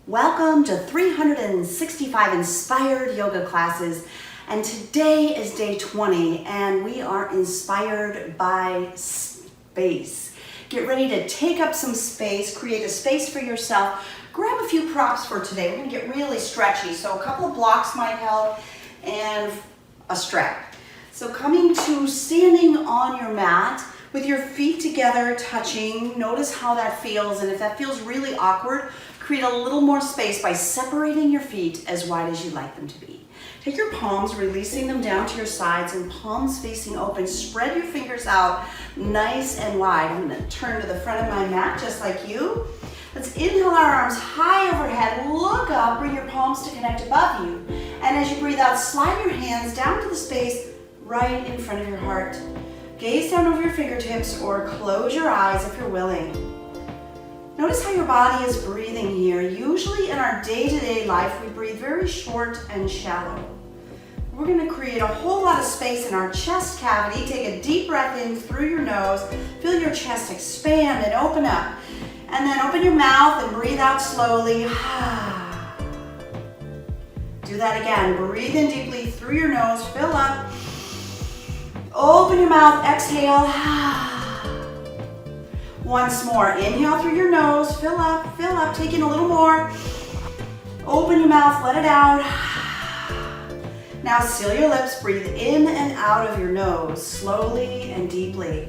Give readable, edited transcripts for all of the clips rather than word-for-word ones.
Welcome to 365 inspired yoga classes, and today is day 20 and we are inspired by space. Get ready to take up some space, create a space for yourself. Grab a few props for today. We're going to get really stretchy, so a couple of blocks might help and a strap. So coming to standing on your mat with your feet together touching, notice how that feels, and if that feels really awkward, create a little more space by separating your feet as wide as you'd like them to be. Take your palms, releasing them down to your sides and palms facing open. Spread your fingers out nice and wide. I'm going to turn to the front of my mat just like you. Let's inhale our arms high overhead. Look up, bring your palms to connect above you. And as you breathe out, slide your hands down to the space right in front of your heart. Gaze down over your fingertips or close your eyes if you're willing. Notice how your body is breathing here. Usually in our day-to-day life, we breathe very short and shallow. We're going to create a whole lot of space in our chest cavity. Take a deep breath in through your nose. Feel your chest expand and open up. And then open your mouth and breathe out slowly. Do that again. Breathe in deeply through your nose. Fill up. Open your mouth. Exhale. Once more, inhale through your nose, fill up, taking a little more. Open your mouth, let it out. Now seal your lips, breathe in and out of your nose, slowly and deeply.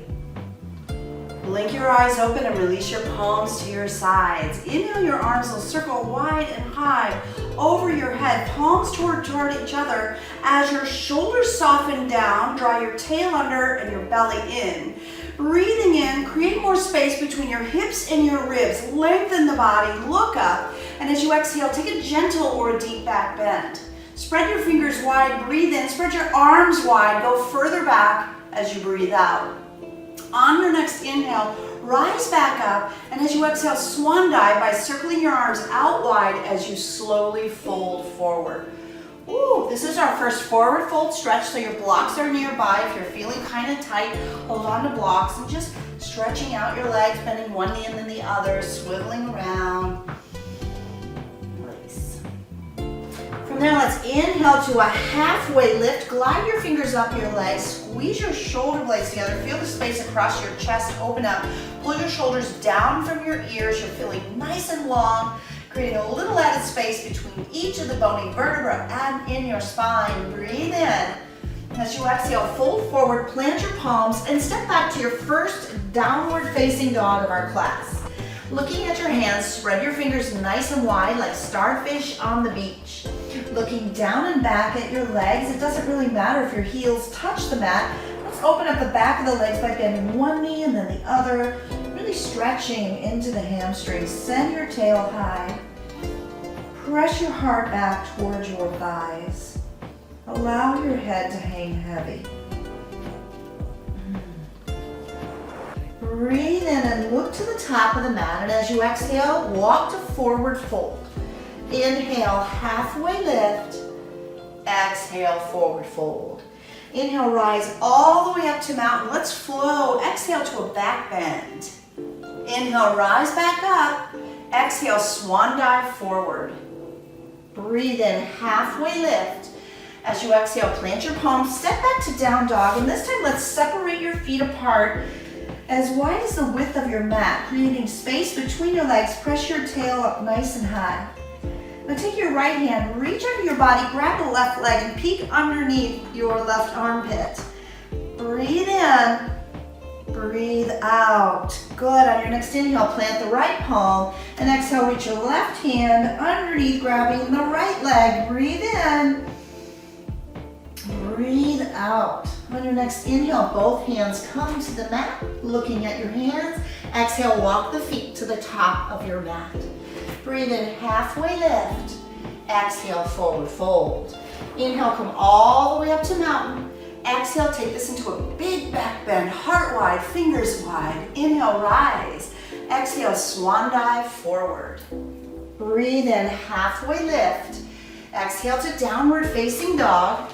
Blink your eyes open and release your palms to your sides. Inhale, your arms will circle wide and high over your head, palms toward each other. As your shoulders soften down, draw your tail under and your belly in. Breathing in, create more space between your hips and your ribs. Lengthen the body, look up, and as you exhale, take a gentle or a deep back bend. Spread your fingers wide, breathe in, spread your arms wide, go further back as you breathe out. On your next inhale, rise back up, and as you exhale, swan dive by circling your arms out wide as you slowly fold forward. Ooh, this is our first forward fold stretch, so your blocks are nearby. If you're feeling kind of tight, hold on to blocks and just stretching out your legs, bending one knee and then the other, swiveling around. Release. From there, let's inhale to a halfway lift. Glide your fingers up your legs. Squeeze your shoulder blades together. Feel the space across your chest open up. Pull your shoulders down from your ears. You're feeling nice and long. Creating a little added space between each of the bony vertebrae and in your spine. Breathe in. As you exhale, fold forward, plant your palms, and step back to your first downward facing dog of our class. Looking at your hands, spread your fingers nice and wide like starfish on the beach. Looking down and back at your legs, it doesn't really matter if your heels touch the mat. Let's open up the back of the legs by bending one knee and then the other. Really stretching into the hamstrings. Send your tail high. Press your heart back towards your thighs. Allow your head to hang heavy. Breathe in and look to the top of the mat, and as you exhale, walk to forward fold. Inhale, halfway lift. Exhale, forward fold. Inhale, rise all the way up to mountain. Let's flow. Exhale to a back bend. Inhale, rise back up. Exhale, swan dive forward. Breathe in, halfway lift. As you exhale, plant your palms, step back to down dog, and this time let's separate your feet apart as wide as the width of your mat, creating space between your legs. Press your tail up nice and high. Now take your right hand, reach under your body, grab the left leg, and peek underneath your left armpit. Breathe in. Breathe out. Good. On your next inhale, plant the right palm, and exhale, reach your left hand underneath, grabbing the right leg. Breathe in. Breathe out. On your next inhale, both hands come to the mat, looking at your hands. Exhale, walk the feet to the top of your mat. Breathe in, halfway lift. Exhale, forward fold. Inhale, come all the way up to mountain. Exhale, take this into a big back bend, heart wide, fingers wide. Inhale, rise. Exhale, swan dive forward. Breathe in, halfway lift. Exhale to downward facing dog.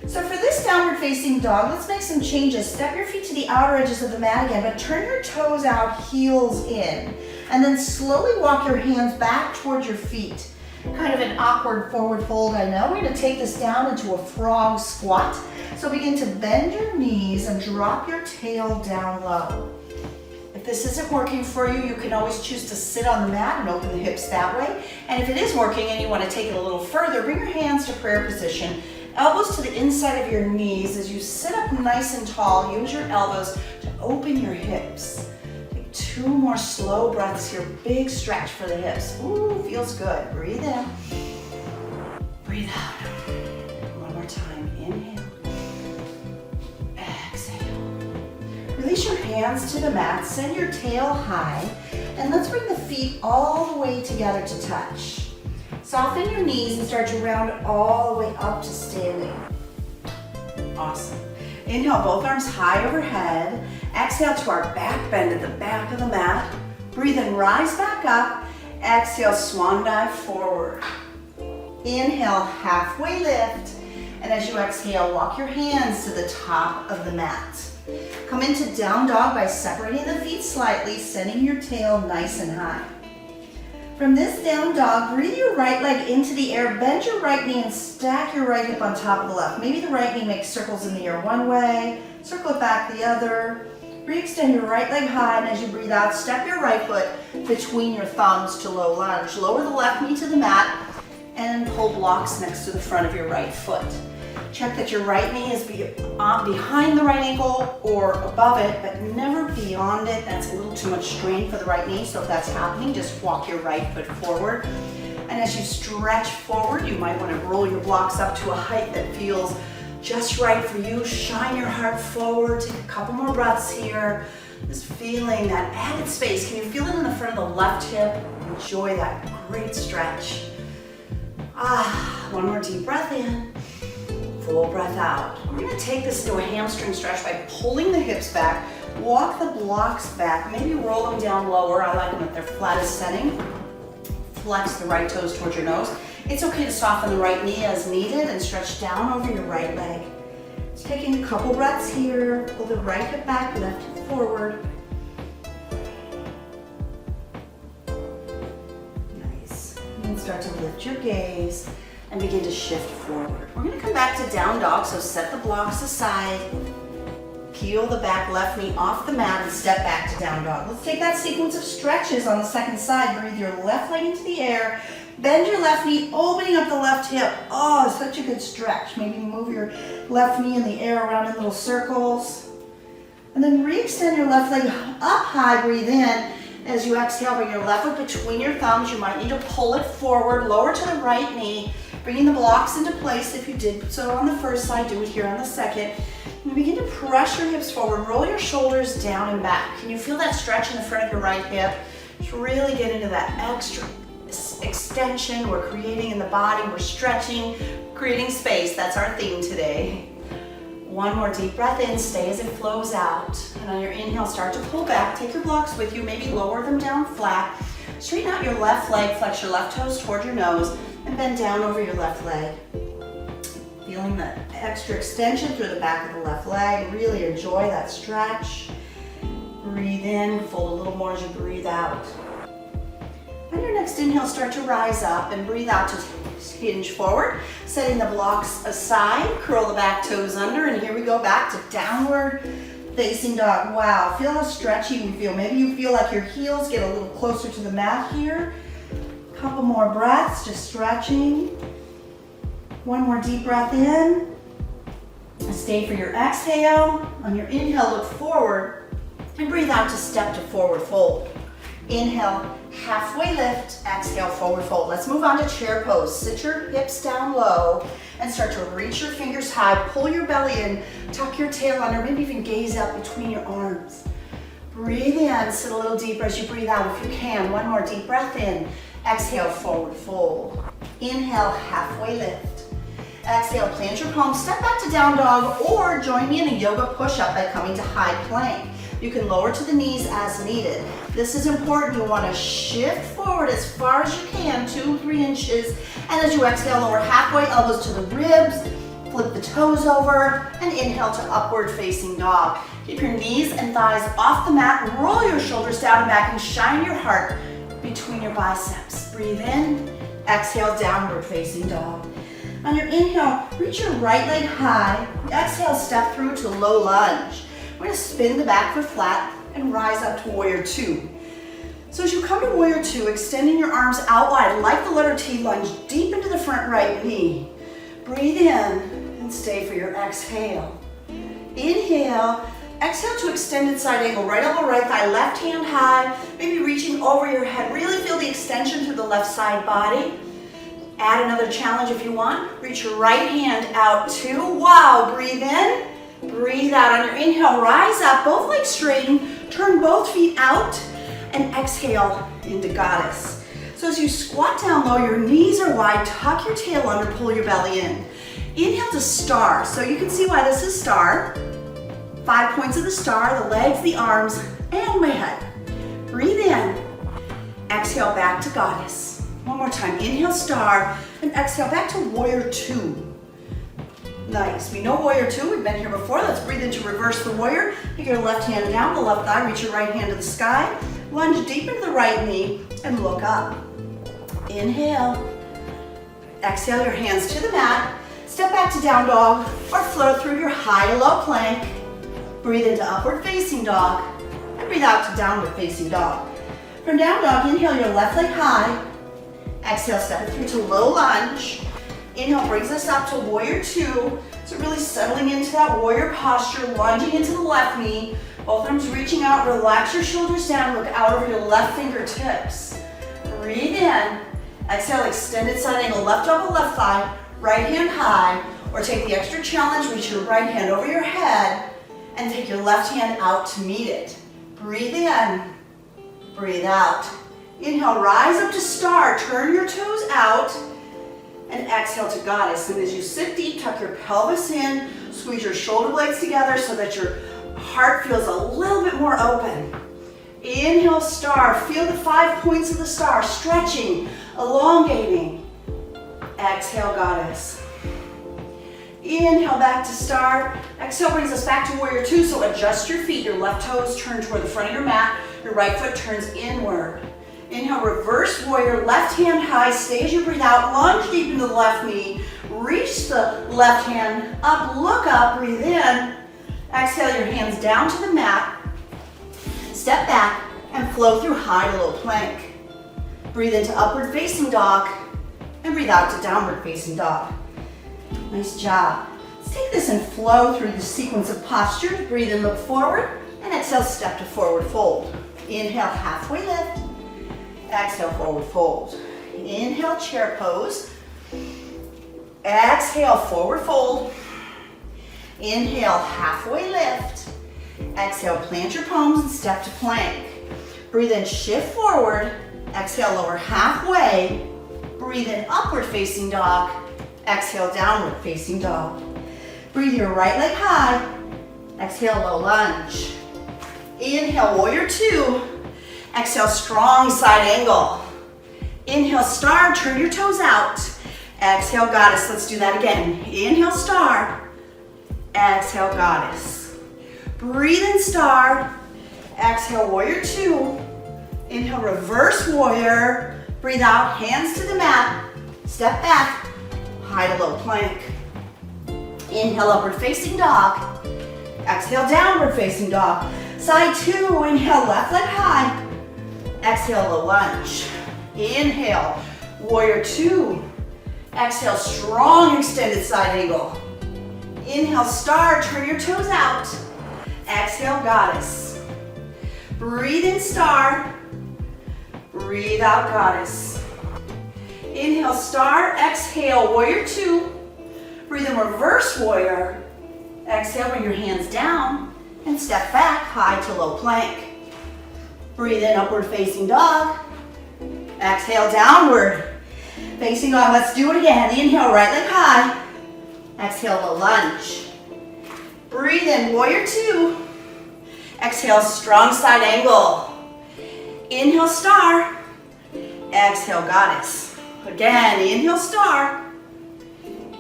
So for this downward facing dog, let's make some changes. Step your feet to the outer edges of the mat again, but turn your toes out, heels in. And then slowly walk your hands back towards your feet. Kind of an awkward forward fold, I know. We're gonna take this down into a frog squat. So begin to bend your knees and drop your tail down low. If this isn't working for you, you can always choose to sit on the mat and open the hips that way. And if it is working and you want to take it a little further, bring your hands to prayer position. Elbows to the inside of your knees. As you sit up nice and tall, use your elbows to open your hips. Take 2 more slow breaths here. Big stretch for the hips. Ooh, feels good. Breathe in. Breathe out. One more time. Inhale. Exhale. Release your hands to the mat. Send your tail high. And let's bring the feet all the way together to touch. Soften your knees and start to round all the way up to standing. Awesome. Inhale, both arms high overhead. Exhale to our back bend at the back of the mat. Breathe in, rise back up. Exhale, swan dive forward. Inhale, halfway lift. And as you exhale, walk your hands to the top of the mat. Come into down dog by separating the feet slightly, sending your tail nice and high. From this down dog, breathe your right leg into the air, bend your right knee and stack your right hip on top of the left. Maybe the right knee makes circles in the air one way, circle it back the other. Re-extend your right leg high, and as you breathe out, step your right foot between your thumbs to low lunge. Lower the left knee to the mat and pull blocks next to the front of your right foot. Check that your right knee is behind the right ankle or above it, but never beyond it. That's a little too much strain for the right knee, so if that's happening, just walk your right foot forward. And as you stretch forward, you might want to roll your blocks up to a height that feels just right for you. Shine your heart forward. Take a couple more breaths here. Just feeling that added space. Can you feel it in the front of the left hip? Enjoy that great stretch. One more deep breath in. Full breath out. We're going to take this into a hamstring stretch by pulling the hips back, walk the blocks back, maybe roll them down lower. I like them at their flattest setting. Flex the right toes towards your nose. It's okay to soften the right knee as needed and stretch down over your right leg. Just taking a couple breaths here. Pull the right hip back, left hip forward. Nice. And then start to lift your gaze and begin to shift forward. We're gonna come back to down dog, so set the blocks aside, peel the back left knee off the mat and step back to down dog. Let's take that sequence of stretches on the second side. Breathe your left leg into the air, bend your left knee, opening up the left hip. Oh, such a good stretch. Maybe move your left knee in the air around in little circles. And then re-extend your left leg up high, breathe in. As you exhale, bring your left foot between your thumbs. You might need to pull it forward, lower to the right knee, bringing the blocks into place. If you did so on the first side, do it here on the second. And begin to press your hips forward, roll your shoulders down and back. Can you feel that stretch in the front of your right hip? Just really get into that extra extension we're creating in the body. We're stretching, creating space. That's our theme today. One more deep breath in, stay as it flows out. And on your inhale, start to pull back. Take your blocks with you, maybe lower them down flat. Straighten out your left leg, flex your left toes toward your nose, and bend down over your left leg. Feeling that extra extension through the back of the left leg. Really enjoy that stretch. Breathe in, fold a little more as you breathe out. On your next inhale, start to rise up and breathe out to hinge forward. Setting the blocks aside, curl the back toes under, and here we go back to downward facing dog. Wow, feel how stretchy you feel. Maybe you feel like your heels get a little closer to the mat here. Couple more breaths, just stretching. One more deep breath in. Stay for your exhale. On your inhale, look forward and breathe out to step to forward fold. Inhale, halfway lift, exhale, forward fold. Let's move on to chair pose. Sit your hips down low and start to reach your fingers high. Pull your belly in, tuck your tail under, maybe even gaze up between your arms. Breathe in, sit a little deeper as you breathe out if you can. One more deep breath in. Exhale, forward fold. Inhale, halfway lift. Exhale, plant your palms, step back to down dog, or join me in a yoga push-up by coming to high plank. You can lower to the knees as needed. This is important. You want to shift forward as far as you can, 2-3 inches. And as you exhale, lower halfway, elbows to the ribs, flip the toes over, and inhale to upward facing dog. Keep your knees and thighs off the mat, roll your shoulders down and back, and shine your heart between your biceps. Breathe in, exhale, downward facing dog. On your inhale, reach your right leg high. Exhale, step through to low lunge. We're gonna spin the back foot flat and rise up to warrior two. So as you come to warrior two, extending your arms out wide like the letter T, lunge deep into the front right knee. Breathe in and stay for your exhale. Inhale, exhale to extended side angle, right elbow, right thigh, left hand high, maybe reaching over your head. Really feel the extension through the left side body. Add another challenge if you want. Reach your right hand out, two. Wow, breathe in, breathe out. On your inhale, rise up, both legs straighten, turn both feet out, and exhale into goddess. So as you squat down low, your knees are wide, tuck your tail under, pull your belly in. Inhale to star. So you can see why this is star. 5 points of the star, the legs, the arms, and my head. Breathe in, exhale back to goddess. One more time, inhale star, and exhale back to warrior two. Nice, we know warrior two, we've been here before. Let's breathe into reverse the warrior. Take your left hand down, the left thigh, reach your right hand to the sky. Lunge deep into the right knee and look up. Inhale. Exhale your hands to the mat. Step back to down dog or float through your high to low plank. Breathe into upward facing dog and breathe out to downward facing dog. From down dog, inhale your left leg high. Exhale, step it through to low lunge. Inhale brings us up to warrior two. So really settling into that warrior posture, lunging into the left knee. Both arms reaching out, relax your shoulders down, look out over your left fingertips. Breathe in, exhale, extended side angle, left elbow, left thigh, right hand high, or take the extra challenge, reach your right hand over your head, and take your left hand out to meet it. Breathe in, breathe out. Inhale, rise up to star, turn your toes out, and exhale to goddess. And as you sit deep, tuck your pelvis in, squeeze your shoulder blades together so that your heart feels a little bit more open. Inhale, star. Feel the 5 points of the star, stretching, elongating. Exhale, goddess. Inhale, back to star. Exhale brings us back to warrior two, so adjust your feet. Your left toes turn toward the front of your mat. Your right foot turns inward. Inhale, reverse warrior, left hand high. Stay as you breathe out. Lunge deep into the left knee. Reach the left hand up, look up, breathe in. Exhale your hands down to the mat. Step back and flow through high to low plank. Breathe into upward facing dog and breathe out to downward facing dog. Nice job. Let's take this and flow through the sequence of postures. Breathe in, look forward, and exhale, step to forward fold. Inhale, halfway lift. Exhale, forward fold. Inhale, chair pose. Exhale, forward fold. Inhale, halfway lift. Exhale, plant your palms and step to plank. Breathe in, shift forward. Exhale, lower halfway. Breathe in, upward facing dog. Exhale, downward facing dog. Breathe your right leg high. Exhale, low lunge. Inhale, warrior two. Exhale, strong side angle. Inhale, star, turn your toes out. Exhale, goddess. Let's do that again. Inhale, star. Exhale, goddess. Breathe in, star. Exhale, warrior two. Inhale, reverse warrior. Breathe out, hands to the mat. Step back, high to low plank. Inhale, upward facing dog. Exhale, downward facing dog. Side two, inhale, left leg high. Exhale, low lunge. Inhale, warrior two. Exhale, strong extended side angle. Inhale, star, turn your toes out. Exhale, goddess. Breathe in, star. Breathe out, goddess. Inhale, star. Exhale, warrior two. Breathe in, reverse warrior. Exhale, bring your hands down and step back, high to low plank. Breathe in, upward facing dog. Exhale, downward facing dog. Let's do it again. Inhale, right leg high. Exhale, low lunge. Breathe in, warrior two. Exhale, strong side angle. Inhale, star. Exhale, goddess. Again, inhale, star.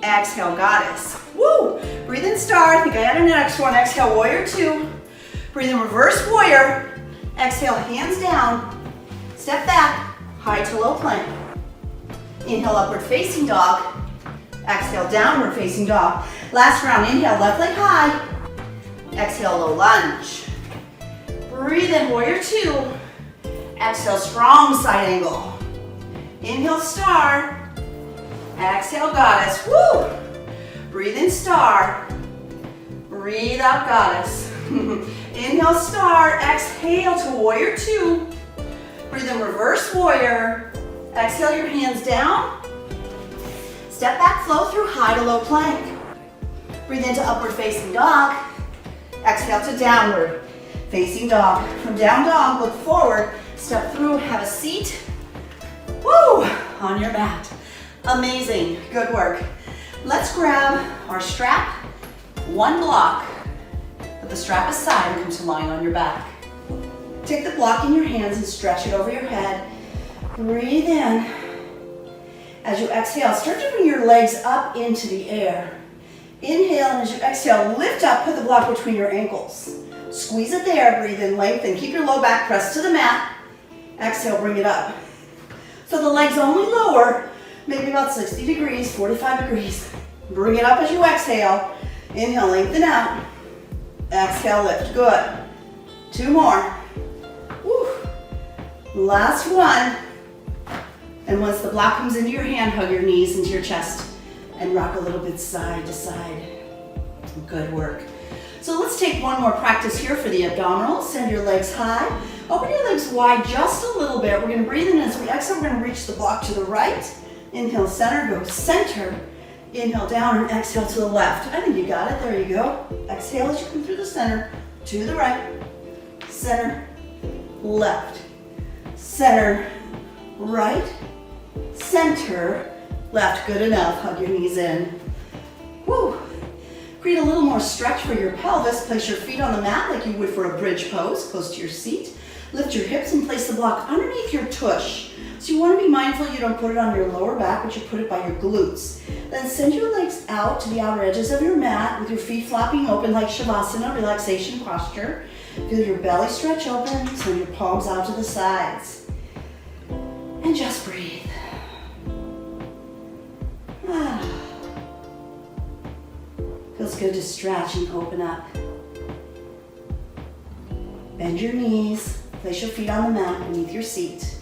Exhale, goddess. Woo! Breathe in, star. I think I had a next one. Exhale, warrior two. Breathe in, reverse warrior. Exhale, hands down. Step back. high to low plank. Inhale, upward facing dog. Exhale, downward facing dog. Last round, inhale, left leg high. Exhale, low lunge. Breathe in, warrior two. Exhale, strong side angle. Inhale, star. Exhale, goddess. Woo! Breathe in, star. Breathe out, goddess. Inhale, star. Exhale to warrior two. Breathe in, reverse warrior. Exhale your hands down. Step back, flow through high to low plank. Breathe into upward facing dog. Exhale to downward facing dog. From down dog, look forward, step through, have a seat. Woo! On your mat. Amazing, good work. Let's grab our strap, one block. Put the strap aside and come to lying on your back. Take the block in your hands and stretch it over your head. Breathe in. As you exhale, start to bring your legs up into the air. Inhale, and as you exhale, lift up, put the block between your ankles. Squeeze it there, breathe in, lengthen. Keep your low back pressed to the mat. Exhale, bring it up. So the legs only lower, maybe about 60 degrees, 45 degrees. Bring it up as you exhale. Inhale, lengthen out. Exhale, lift, good. Two more. Woo. Last one. And once the block comes into your hand, hug your knees into your chest and rock a little bit side to side. Good work. So let's take one more practice here for the abdominals. Send your legs high. Open your legs wide just a little bit. We're going to breathe in as we exhale. We're going to reach the block to the right. Inhale, center, go center. Inhale, down, and exhale to the left. I think you got it. There you go. Exhale as you come through the center, to the right. Center, left. Center, right. Center, left. Good enough. Hug your knees in. Woo. Create a little more stretch for your pelvis. Place your feet on the mat like you would for a bridge pose, close to your seat. Lift your hips and place the block underneath your tush. So you want to be mindful you don't put it on your lower back, but you put it by your glutes. Then send your legs out to the outer edges of your mat with your feet flopping open like Shavasana, relaxation posture. Feel your belly stretch open. Send your palms out to the sides. And just breathe. Feels good to stretch and open up. Bend your knees, place your feet on the mat beneath your seat.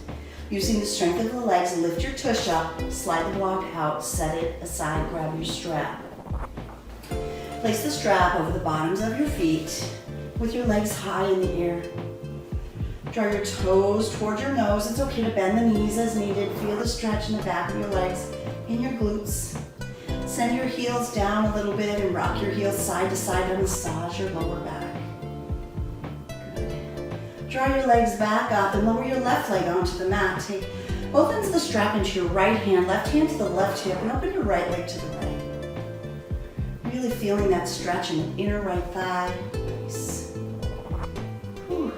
Using the strength of the legs, lift your tush up, slide the block out, set it aside, grab your strap. Place the strap over the bottoms of your feet with your legs high in the air. Draw your toes toward your nose. It's okay to bend the knees as needed. Feel the stretch in the back of your legs, in your glutes. Send your heels down a little bit and rock your heels side to side to massage your lower back. Good. Draw your legs back up and lower your left leg onto the mat. Take both ends of the strap into your right hand to the left hip, and open your right leg to the right. Really feeling that stretch in the inner right thigh. Nice. Whew.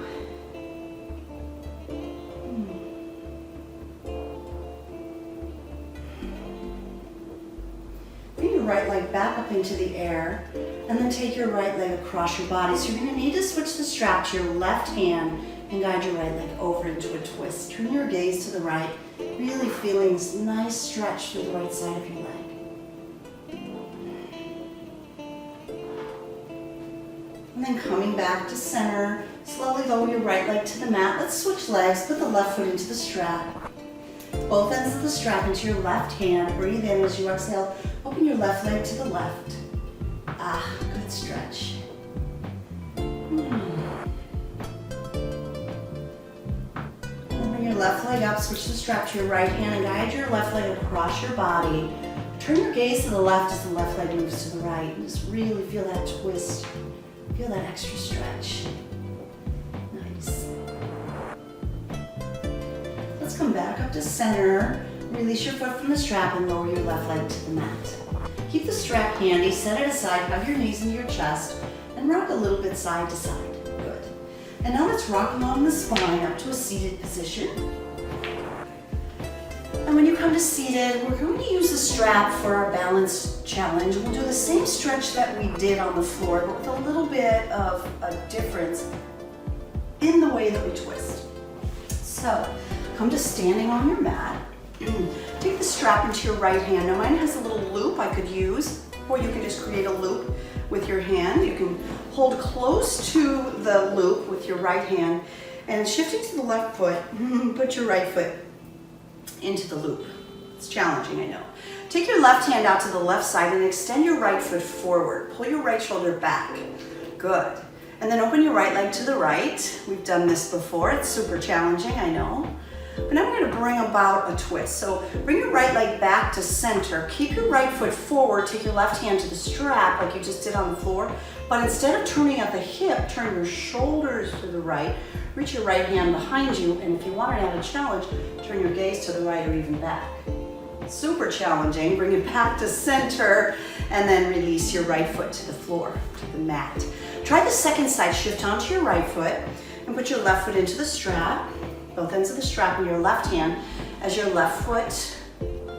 Right leg back up into the air, and then take your right leg across your body. So you're going to need to switch the strap to your left hand and guide your right leg over into a twist. Turn your gaze to the right, really feeling this nice stretch through the right side of your leg. And then coming back to center, slowly lower your right leg to the mat. Let's switch legs, put the left foot into the strap. Both ends of the strap into your left hand. Breathe in as you exhale. Open your left leg to the left. Good stretch. Bring your left leg up, switch the strap to your right hand, and guide your left leg across your body. Turn your gaze to the left as the left leg moves to the right. And just really feel that twist. Feel that extra stretch. Nice. Let's come back up to center. Release your foot from the strap and lower your left leg to the mat. Keep the strap handy, set it aside, hug your knees into your chest, and rock a little bit side to side. Good. And now let's rock along the spine up to a seated position. And when you come to seated, we're going to use the strap for our balance challenge. We'll do the same stretch that we did on the floor, but with a little bit of a difference in the way that we twist. So, come to standing on your mat. Take the strap into your right hand. Now mine has a little loop I could use, or you can just create a loop with your hand. You can hold close to the loop with your right hand, and shifting to the left foot, put your right foot into the loop. It's challenging, I know. Take your left hand out to the left side and extend your right foot forward. Pull your right shoulder back. Good. And then open your right leg to the right. We've done this before. It's super challenging, I know. But now we're going to bring about a twist. So bring your right leg back to center. Keep your right foot forward. Take your left hand to the strap like you just did on the floor. But instead of turning at the hip, turn your shoulders to the right. Reach your right hand behind you. And if you want to add a challenge, turn your gaze to the right or even back. Super challenging. Bring it back to center and then release your right foot to the floor, to the mat. Try the second side. Shift onto your right foot and put your left foot into the strap. Both ends of the strap in your left hand as your left foot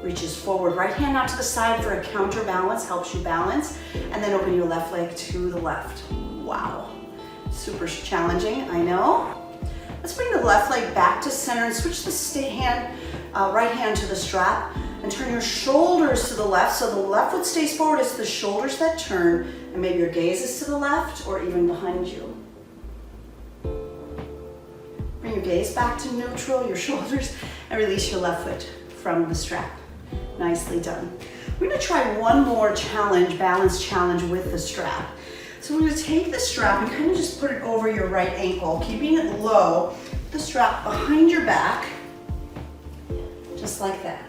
reaches forward. Right hand out to the side for a counterbalance, helps you balance, and then open your left leg to the left. Wow, super challenging, I know. Let's bring the left leg back to center and switch the right hand to the strap and turn your shoulders to the left so the left foot stays forward. It's the shoulders that turn, and maybe your gaze is to the left or even behind you. Bring your gaze back to neutral, your shoulders, and release your left foot from the strap. Nicely done. We're gonna try one more challenge, balance challenge with the strap. So we're gonna take the strap and kind of just put it over your right ankle, keeping it low, the strap behind your back, just like that.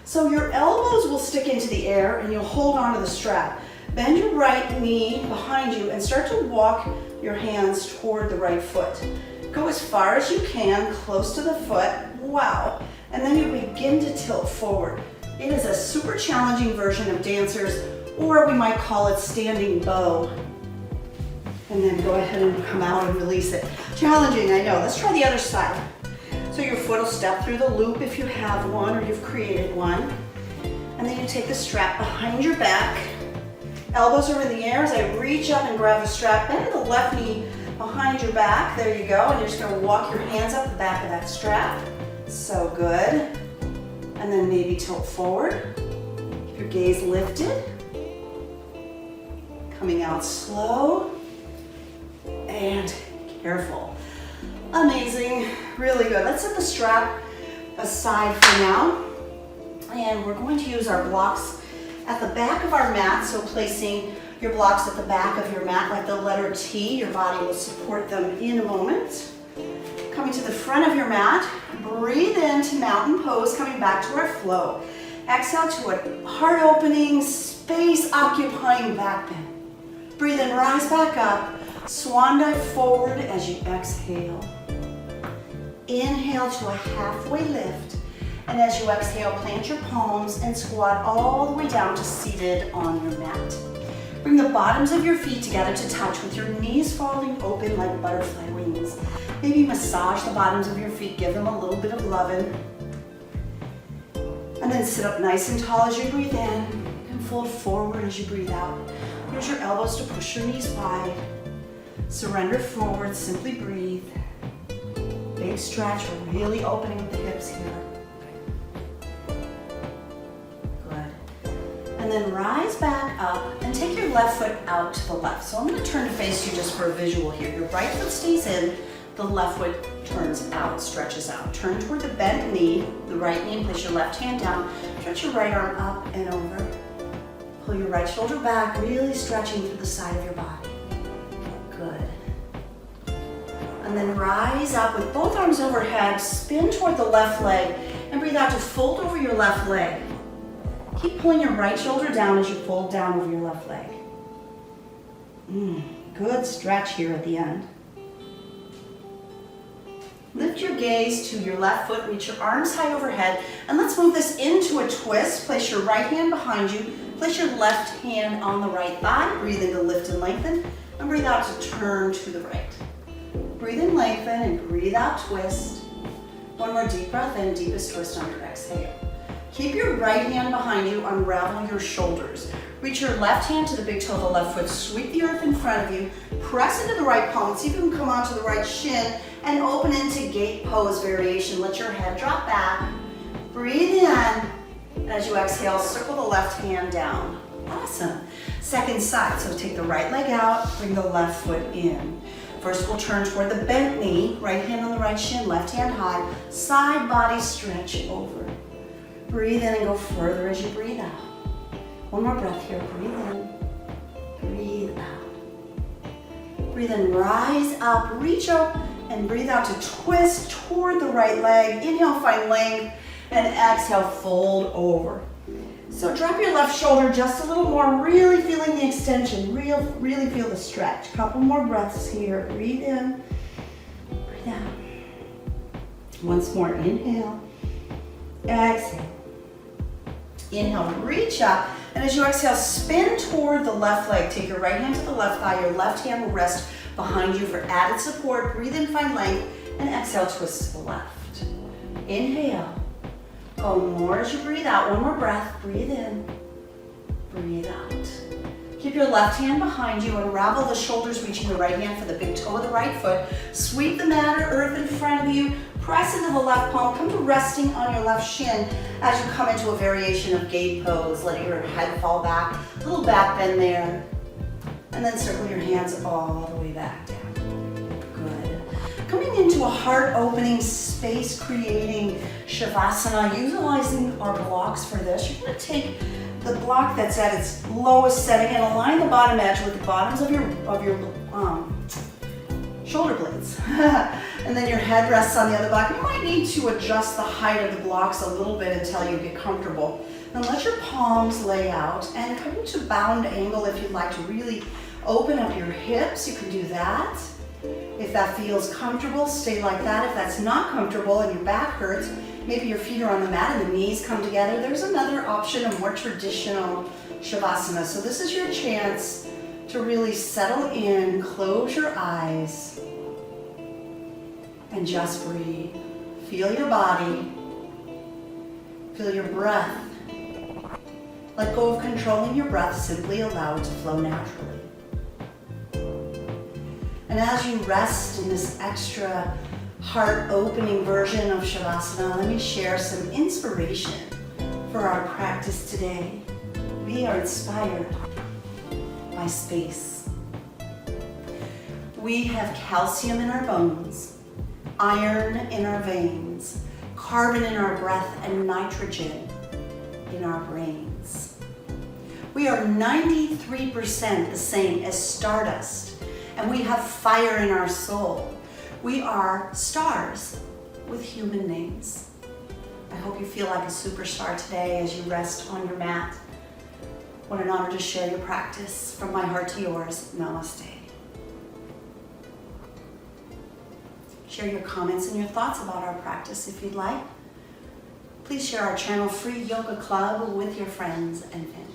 So your elbows will stick into the air and you'll hold onto the strap. Bend your right knee behind you and start to walk your hands toward the right foot. Go as far as you can, close to the foot. Wow. And then you begin to tilt forward. It is a super challenging version of dancers, or we might call it standing bow. And then go ahead and come out and release it. Challenging, I know. Let's try the other side. So your foot will step through the loop if you have one or you've created one. And then you take the strap behind your back. Elbows are in the air as I reach up and grab the strap. Bend the left knee behind your back. There you go. And you're just going to walk your hands up the back of that strap. So good. And then maybe tilt forward. Keep your gaze lifted. Coming out slow and careful. Amazing. Really good. Let's set the strap aside for now. And we're going to use our blocks at the back of our mat. So placing your blocks at the back of your mat like the letter T. Your body will support them in a moment. Coming to the front of your mat, breathe into mountain pose, coming back to our flow. Exhale to a heart-opening, space-occupying back bend. Breathe in, rise back up. Swan dive forward as you exhale. Inhale to a halfway lift. And as you exhale, plant your palms and squat all the way down to seated on your mat. Bring the bottoms of your feet together to touch with your knees falling open like butterfly wings. Maybe massage the bottoms of your feet, give them a little bit of loving. And then sit up nice and tall as you breathe in and fold forward as you breathe out. Use your elbows to push your knees wide. Surrender forward, simply breathe. Big stretch, we're really opening up the hips here. Good. And then rise back up and take your left foot out to the left. So I'm going to turn to face you just for a visual here. Your right foot stays in, the left foot turns out, stretches out. Turn toward the bent knee, the right knee, and place your left hand down. Stretch your right arm up and over. Pull your right shoulder back, really stretching through the side of your body. Good. And then rise up with both arms overhead, spin toward the left leg, and breathe out to fold over your left leg. Keep pulling your right shoulder down as you fold down over your left leg. Good stretch here at the end. Lift your gaze to your left foot, reach your arms high overhead, and let's move this into a twist. Place your right hand behind you, place your left hand on the right thigh, breathe in to lift and lengthen, and breathe out to turn to the right. Breathe in, lengthen, and breathe out, twist. One more deep breath in, deepest twist on your exhale. Keep your right hand behind you, unravel your shoulders. Reach your left hand to the big toe of the left foot, sweep the earth in front of you, press into the right palm, see if you can come onto the right shin, and open into gate pose variation. Let your head drop back. Breathe in, and as you exhale, circle the left hand down. Awesome. Second side, so take the right leg out, bring the left foot in. First, we'll turn toward the bent knee, right hand on the right shin, left hand high, side body stretch over. Breathe in and go further as you breathe out. One more breath here, breathe in, breathe out. Breathe in, rise up, reach up, and breathe out to twist toward the right leg. Inhale, find length, and exhale, fold over. So drop your left shoulder just a little more, really feeling the extension, really feel the stretch. Couple more breaths here. Breathe in, breathe out. Once more, inhale, exhale. Inhale, reach up, and as you exhale, spin toward the left leg. Take your right hand to the left thigh, your left hand will rest behind you for added support. Breathe in, find length, and exhale, twist to the left. Inhale. Go more as you breathe out. One more breath. Breathe in. Breathe out. Keep your left hand behind you. Unravel the shoulders, reaching the right hand for the big toe of the right foot. Sweep the mat or earth in front of you. Press into the left palm. Come to resting on your left shin as you come into a variation of gate pose. Letting your head fall back. A little back bend there. And then circle your hands all the way back down. Good. Coming into a heart-opening, space-creating Shavasana, utilizing our blocks for this. You're going to take the block that's at its lowest setting and align the bottom edge with the bottoms of your shoulder blades. And then your head rests on the other block. You might need to adjust the height of the blocks a little bit until you get comfortable. Then let your palms lay out and come into bound angle if you'd like to really open up your hips. You can do that. If that feels comfortable, stay like that. If that's not comfortable and your back hurts, maybe your feet are on the mat and the knees come together, there's another option, a more traditional Shavasana. So this is your chance to really settle in, close your eyes, and just breathe. Feel your body, feel your breath. Let go of controlling your breath, simply allow it to flow naturally. And as you rest in this extra heart-opening version of Shavasana, let me share some inspiration for our practice today. We are inspired by space. We have calcium in our bones, iron in our veins, carbon in our breath, and nitrogen in our brains. We are 93% the same as stardust, and we have fire in our soul. We are stars with human names. I hope you feel like a superstar today as you rest on your mat. What an honor to share your practice. From my heart to yours, namaste. Share your comments and your thoughts about our practice if you'd like. Please share our channel, Free Yoga Club, with your friends and family.